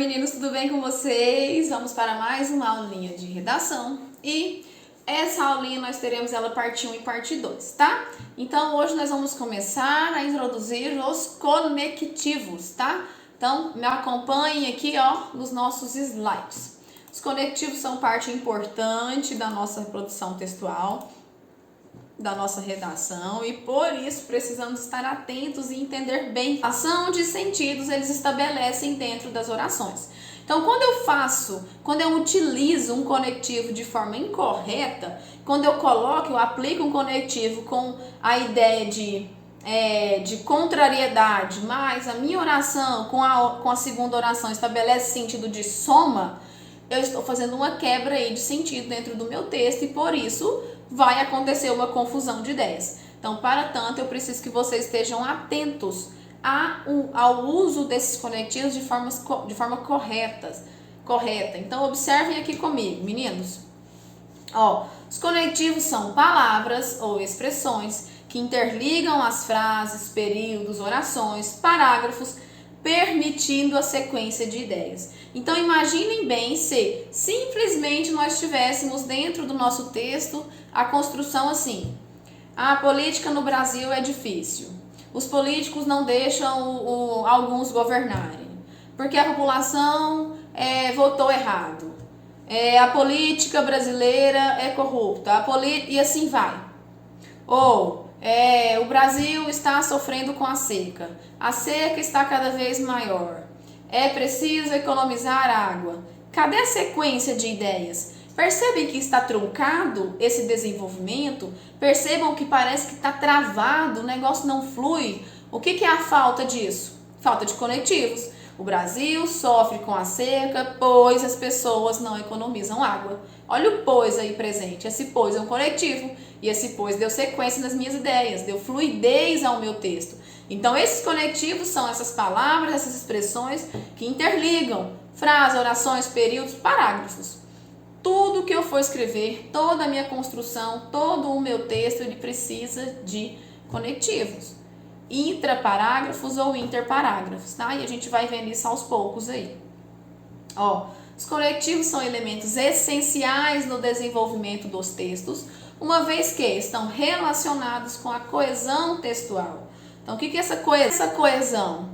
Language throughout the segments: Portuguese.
meninos, tudo bem com vocês? Vamos para mais uma aulinha de redação e essa aulinha nós teremos ela parte 1 e parte 2, tá? Então hoje nós vamos começar a introduzir os conectivos, tá? Então me acompanhem aqui, ó, nos nossos slides. Os conectivos são parte importante da nossa produção textual, da nossa redação, e por isso precisamos estar atentos e entender bem a ação de sentidos eles estabelecem dentro das orações. Então, quando eu utilizo um conectivo de forma incorreta, quando eu aplico um conectivo com a ideia de contrariedade, mas a minha oração com a segunda oração estabelece sentido de soma, eu estou fazendo uma quebra aí de sentido dentro do meu texto e por isso vai acontecer uma confusão de ideias. Então, para tanto, eu preciso que vocês estejam atentos ao uso desses conectivos de forma correta. Então, observem aqui comigo, meninos. Ó, os conectivos são palavras ou expressões que interligam as frases, períodos, orações, parágrafos, permitindo a sequência de ideias. Então, imaginem bem se simplesmente nós tivéssemos dentro do nosso texto a construção assim: a política no Brasil é difícil, os políticos não deixam alguns governarem, porque a população votou errado, a política brasileira é corrupta, e assim vai. Ou o Brasil está sofrendo com a seca está cada vez maior, é preciso economizar água. Cadê a sequência de ideias? Percebem que está truncado esse desenvolvimento? Percebam que parece que está travado, o negócio não flui. O que é a falta disso? Falta de conectivos. O Brasil sofre com a seca, pois as pessoas não economizam água. Olha o pois aí presente. Esse pois é um conectivo. E esse pois deu sequência nas minhas ideias, deu fluidez ao meu texto. Então, esses conectivos são essas palavras, essas expressões que interligam frases, orações, períodos, parágrafos. Tudo que eu for escrever, toda a minha construção, todo o meu texto, ele precisa de conectivos. Intraparágrafos ou interparágrafos, tá? E a gente vai vendo isso aos poucos aí. Ó, os conectivos são elementos essenciais no desenvolvimento dos textos, uma vez que estão relacionados com a coesão textual. Então, o que é essa coesão?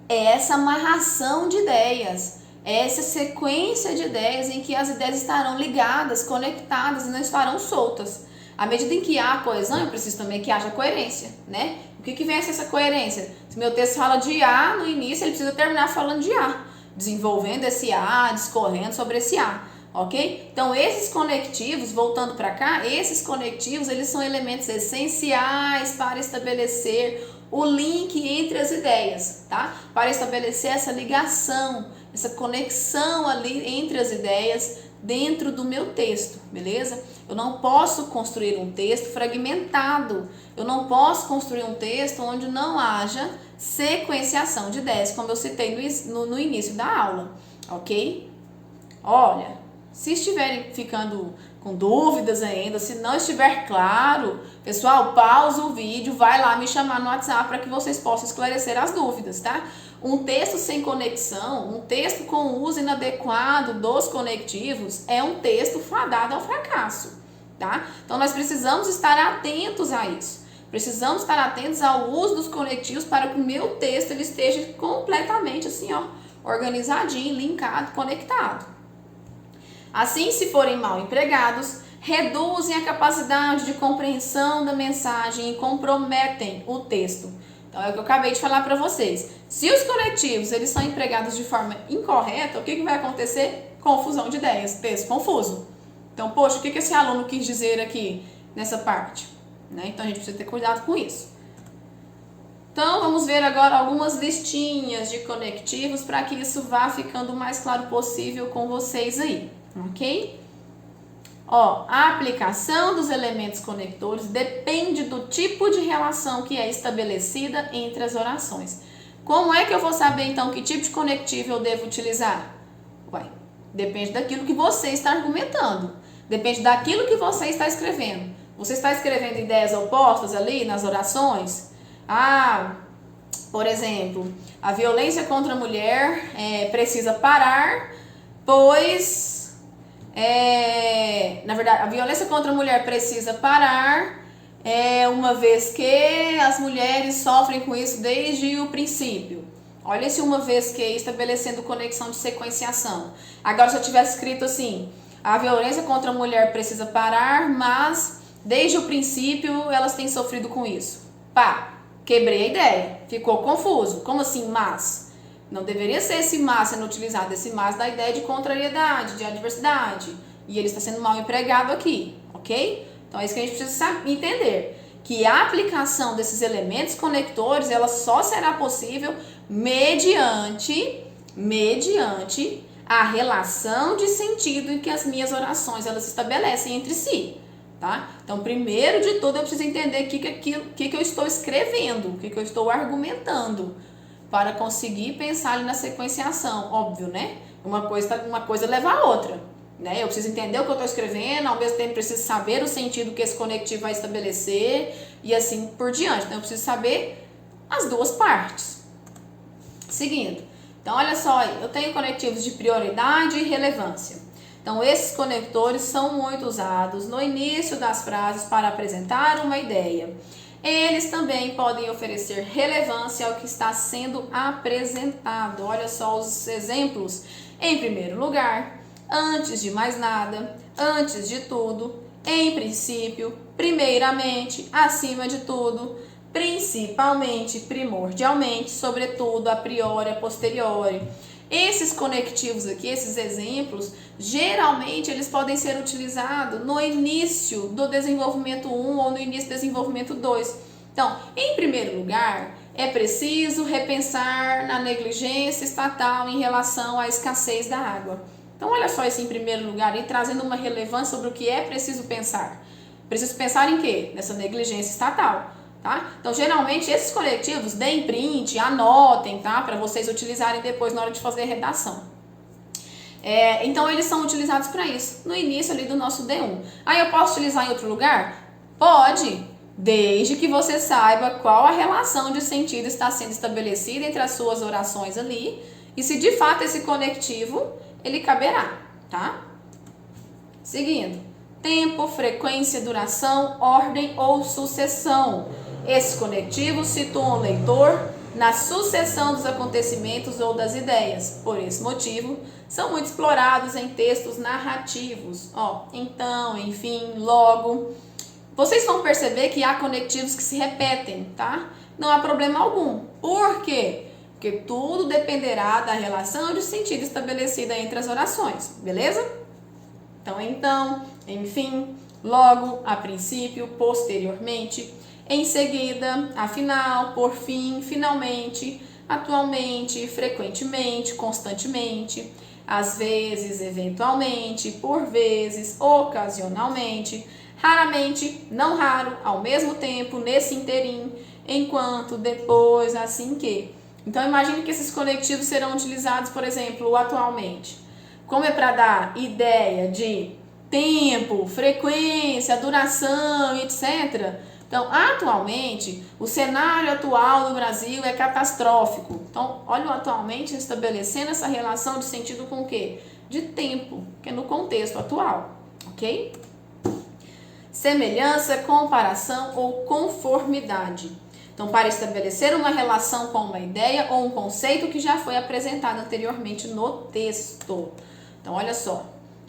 É essa amarração de ideias, é essa sequência de ideias em que as ideias estarão ligadas, conectadas e não estarão soltas. À medida em que há coesão, eu preciso também que haja coerência, né? O que vem a ser essa coerência? Se meu texto fala de A no início, ele precisa terminar falando de A, desenvolvendo esse A, discorrendo sobre esse A, ok? Então, esses conectivos, voltando para cá, esses conectivos, eles são elementos essenciais para estabelecer o link entre as ideias, tá? Para estabelecer essa ligação, essa conexão ali entre as ideias dentro do meu texto, beleza? Eu não posso construir um texto fragmentado, eu não posso construir um texto onde não haja sequenciação de ideias, como eu citei no início da aula, ok? Olha, se estiverem ficando com dúvidas ainda, se não estiver claro, pessoal, pausa o vídeo, vai lá me chamar no WhatsApp para que vocês possam esclarecer as dúvidas, tá? Um texto sem conexão, um texto com o uso inadequado dos conectivos é um texto fadado ao fracasso, tá? Então, nós precisamos estar atentos a isso. Precisamos estar atentos ao uso dos conectivos para que o meu texto ele esteja completamente assim, ó, organizadinho, linkado, conectado. Assim, se forem mal empregados, reduzem a capacidade de compreensão da mensagem e comprometem o texto. Então, é o que eu acabei de falar para vocês. Se os conectivos eles são empregados de forma incorreta, o que vai acontecer? Confusão de ideias, texto confuso. Então, poxa, o que esse aluno quis dizer aqui nessa parte? Né? Então, a gente precisa ter cuidado com isso. Então, vamos ver agora algumas listinhas de conectivos para que isso vá ficando o mais claro possível com vocês aí, ok? Ó, a aplicação dos elementos conectores depende do tipo de relação que é estabelecida entre as orações. Como é que eu vou saber, então, que tipo de conectivo eu devo utilizar? Ué, depende daquilo que você está argumentando. Depende daquilo que você está escrevendo. Você está escrevendo ideias opostas ali nas orações? Por exemplo, a violência contra a mulher precisa parar, pois... na verdade, a violência contra a mulher precisa parar, uma vez que as mulheres sofrem com isso desde o princípio. Olha esse uma vez que, estabelecendo conexão de sequenciação. Agora, se eu tivesse escrito assim, a violência contra a mulher precisa parar, mas desde o princípio elas têm sofrido com isso. Pá, quebrei a ideia, ficou confuso. Como assim, mas? Não deveria ser esse mas sendo utilizado, esse mas da ideia de contrariedade, de adversidade. E ele está sendo mal empregado aqui, ok? Então é isso que a gente precisa entender. Que a aplicação desses elementos conectores, ela só será possível mediante a relação de sentido em que as minhas orações elas estabelecem entre si, tá? Então, primeiro de tudo, eu preciso entender o que eu estou escrevendo, o que eu estou argumentando, para conseguir pensar ali na sequenciação, óbvio, né? Uma coisa leva a outra, né? Eu preciso entender o que eu estou escrevendo, ao mesmo tempo preciso saber o sentido que esse conectivo vai estabelecer e assim por diante. Então, eu preciso saber as duas partes. Seguindo. Então, olha só aí, eu tenho conectivos de prioridade e relevância. Então, esses conectores são muito usados no início das frases para apresentar uma ideia. Eles também podem oferecer relevância ao que está sendo apresentado. Olha só os exemplos. Em primeiro lugar, antes de mais nada, antes de tudo, em princípio, primeiramente, acima de tudo, principalmente, primordialmente, sobretudo, a priori, a posteriori. Esses conectivos aqui, esses exemplos, geralmente eles podem ser utilizados no início do desenvolvimento 1 ou no início do desenvolvimento 2. Então, em primeiro lugar, é preciso repensar na negligência estatal em relação à escassez da água. Então, olha só esse em primeiro lugar, e trazendo uma relevância sobre o que é preciso pensar. Preciso pensar em quê? Nessa negligência estatal. Tá? Então, geralmente, esses conectivos, deem print, anotem, tá? Para vocês utilizarem depois na hora de fazer a redação. Então, eles são utilizados para isso, no início ali do nosso D1. Aí, eu posso utilizar em outro lugar? Pode, desde que você saiba qual a relação de sentido está sendo estabelecida entre as suas orações ali e se de fato esse conectivo, ele caberá, tá? Seguindo. Tempo, frequência, duração, ordem ou sucessão. Esses conectivos situam o leitor na sucessão dos acontecimentos ou das ideias. Por esse motivo, são muito explorados em textos narrativos. Então, enfim, logo. Vocês vão perceber que há conectivos que se repetem, tá? Não há problema algum. Por quê? Porque tudo dependerá da relação de sentido estabelecida entre as orações, beleza? Então, enfim, logo, a princípio, posteriormente, em seguida, afinal, por fim, finalmente, atualmente, frequentemente, constantemente, às vezes, eventualmente, por vezes, ocasionalmente, raramente, não raro, ao mesmo tempo, nesse interim, enquanto, depois, assim que. Então, imagine que esses conectivos serão utilizados, por exemplo, atualmente. Como é para dar ideia de tempo, frequência, duração, etc. Então, atualmente, o cenário atual do Brasil é catastrófico. Então, olha o atualmente estabelecendo essa relação de sentido com o quê? De tempo, que é no contexto atual, ok? Semelhança, comparação ou conformidade. Então, para estabelecer uma relação com uma ideia ou um conceito que já foi apresentado anteriormente no texto. Então, olha só.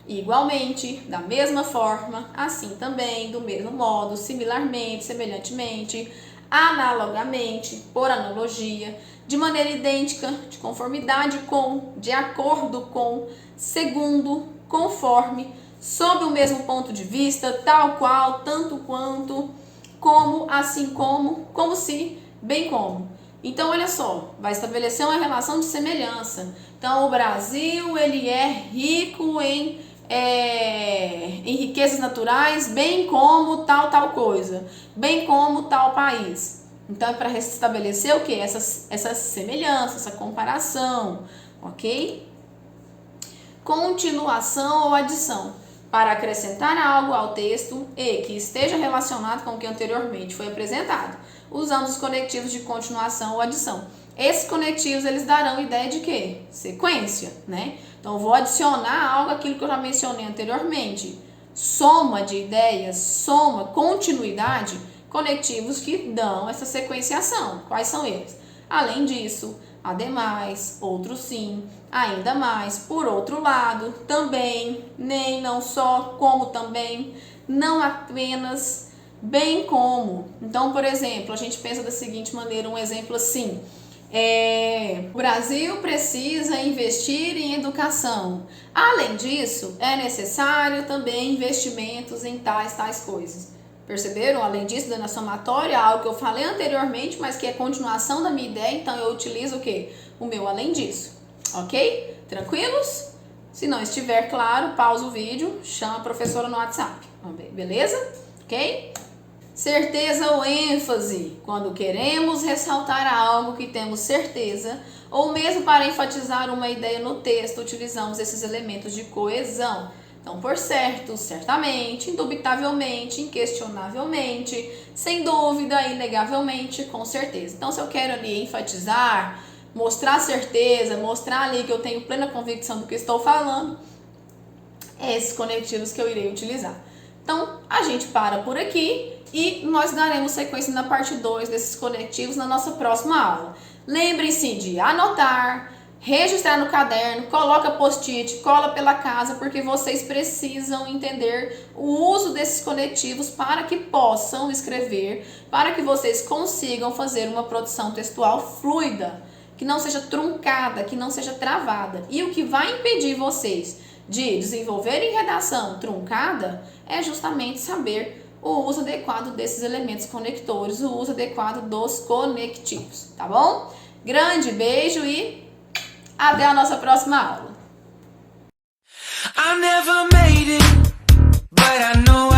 Igualmente, da mesma forma, assim também, do mesmo modo, similarmente, semelhantemente, analogamente, por analogia, de maneira idêntica, de conformidade com, de acordo com, segundo, conforme, sob o mesmo ponto de vista, tal qual, tanto quanto, como, assim como se, bem como. Então, olha só, vai estabelecer uma relação de semelhança. Então, o Brasil, ele é rico em riquezas naturais, bem como tal coisa, bem como tal país. Então, é para restabelecer o que? Essa semelhança, essa comparação, ok? Continuação ou adição. Para acrescentar algo ao texto e que esteja relacionado com o que anteriormente foi apresentado. Usamos os conectivos de continuação ou adição. Esses conectivos, eles darão ideia de quê? Sequência, né? Então, eu vou adicionar algo àquilo que eu já mencionei anteriormente. Soma de ideias, soma, continuidade, conectivos que dão essa sequenciação. Quais são eles? Além disso, ademais, outro sim, ainda mais, por outro lado, também, nem, não só, como também, não apenas, bem como. Então, por exemplo, a gente pensa da seguinte maneira, um exemplo assim, o Brasil precisa investir em educação. Além disso, é necessário também investimentos em tais coisas. Perceberam? Além disso, dando a somatória, algo que eu falei anteriormente, mas que é continuação da minha ideia, então eu utilizo o quê? O meu além disso. Ok? Tranquilos? Se não estiver claro, pausa o vídeo, chama a professora no WhatsApp. Beleza? Ok? Certeza ou ênfase, quando queremos ressaltar algo que temos certeza, ou mesmo para enfatizar uma ideia no texto, utilizamos esses elementos de coesão. Então, por certo, certamente, indubitavelmente, inquestionavelmente, sem dúvida, inegavelmente, com certeza. Então, se eu quero ali enfatizar, mostrar certeza, mostrar ali que eu tenho plena convicção do que estou falando, é esses conectivos que eu irei utilizar. Então, a gente para por aqui e nós daremos sequência na parte 2 desses conectivos na nossa próxima aula. Lembrem-se de anotar, registrar no caderno, coloca post-it, cola pela casa, porque vocês precisam entender o uso desses conectivos para que possam escrever, para que vocês consigam fazer uma produção textual fluida, que não seja truncada, que não seja travada. E o que vai impedir vocês de desenvolverem redação truncada é justamente saber o uso adequado desses elementos conectores, o uso adequado dos conectivos, tá bom? Grande beijo e até a nossa próxima aula. I never made it, but I know